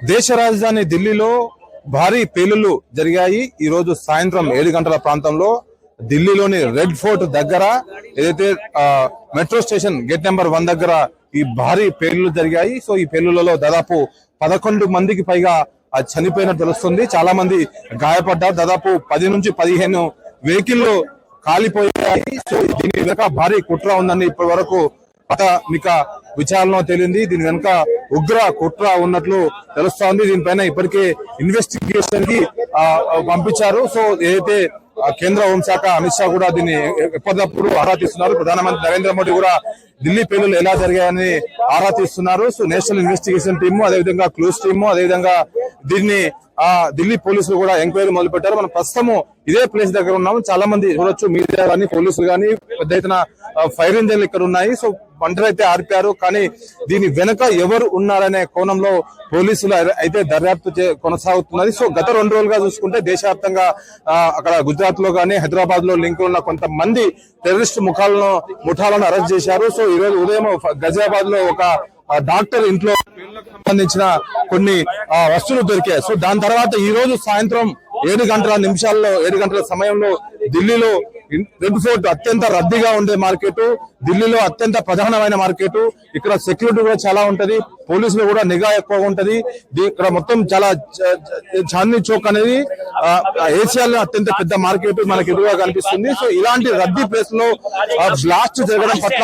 దేశ రాజధాని ఢిల్లీలో భారీ పేలుళ్లు జరిగాయి. ఈ రోజు సాయంత్రం 7 గంటల ప్రాంతంలో ఢిల్లీలోని రెడ్ ఫోర్ట్ దగ్గర ఏదైతే మెట్రో స్టేషన్ గేట్ నెంబర్ 1 దగ్గర ఈ భారీ పేలుళ్లు జరిగాయి. సో ఈ పేలుళ్లలో దాదాపు 11 మందికి పైగా చనిపోయినట్టు తెలుస్తుంది. చాలా మంది గాయపడ్డారు. దాదాపు 10 నుంచి 15 వెహికల్లు కాలిపోయాయి. సో దీని వెనుక భారీ కుట్ర ఉందని ఇప్పటి వరకు ప్రాథమిక విచారణలో తేలింది. దీని వెనుక ఉగ్ర కుట్ర ఉన్నట్లు తెలుస్తోంది. దీనిపైన ఇప్పటికే ఇన్వెస్టిగేషన్ కి పంపించారు. సో ఏదైతే కేంద్ర హోంశాఖ అమిత్ షా కూడా దీన్ని ఎప్పటికప్పుడు ఆరా తీస్తున్నారు. ప్రధానమంత్రి నరేంద్ర మోడీ కూడా ఢిల్లీ పేలుళ్లు ఎలా జరిగాయని ఆరా తీస్తున్నారు. సో నేషనల్ ఇన్వెస్టిగేషన్ టీము, అదేవిధంగా క్లూస్ టీము, అదేవిధంగా దీన్ని ఢిల్లీ పోలీసులు కూడా ఎంక్వైరీ మొదలు పెట్టారు. మనం ప్రస్తుతము ఇదే ప్లేస్ దగ్గర ఉన్నాము. చాలా మంది చూడొచ్చు, మీడియా కానీ పోలీసులు కానీ పెద్ద ఎత్తున ఫైర్ ఇంజన్లు ఇక్కడ ఉన్నాయి. సో మంటలైతే ఆర్పారు. కానీ దీని వెనుక ఎవరు ఉన్నారనే కోణంలో పోలీసులు అయితే దర్యాప్తు కొనసాగుతున్నది. సో గత 2 రోజులుగా చూసుకుంటే దేశవ్యాప్తంగా అక్కడ గుజరాత్ లో కానీ హైదరాబాద్ లో లింక్ ఉన్న కొంతమంది టెర్రరిస్ట్ ముఠాలను అరెస్ట్ చేశారు. సో ఈ రోజు ఉదయం గజియాబాద్ లో ఒక డాక్టర్ ఇంట్లో సంబంధించిన కొన్ని వస్తువులు దొరికాయి. సో దాని తర్వాత ఈ రోజు సాయంత్రం 7 గంటల సమయంలో ఢిల్లీలో రెడ్ ఫోర్ట్ అత్యంత రద్దీగా ఉండే మార్కెట్, ఢిల్లీలో అత్యంత ప్రధానమైన మార్కెట్. ఇక్కడ సెక్యూరిటీ కూడా చాలా ఉంటది, పోలీసులు కూడా నిఘా ఎక్కువగా ఉంటది. ఇక్కడ మొత్తం చాలా చాందనీ చౌక్ అనేది ఏషియాలో అత్యంత పెద్ద మార్కెట్ మనకి ఎదురుగా కనిపిస్తుంది. సో ఇలాంటి రద్దీ ప్లేస్ లో బ్లాస్ట్ జరగడం పట్ల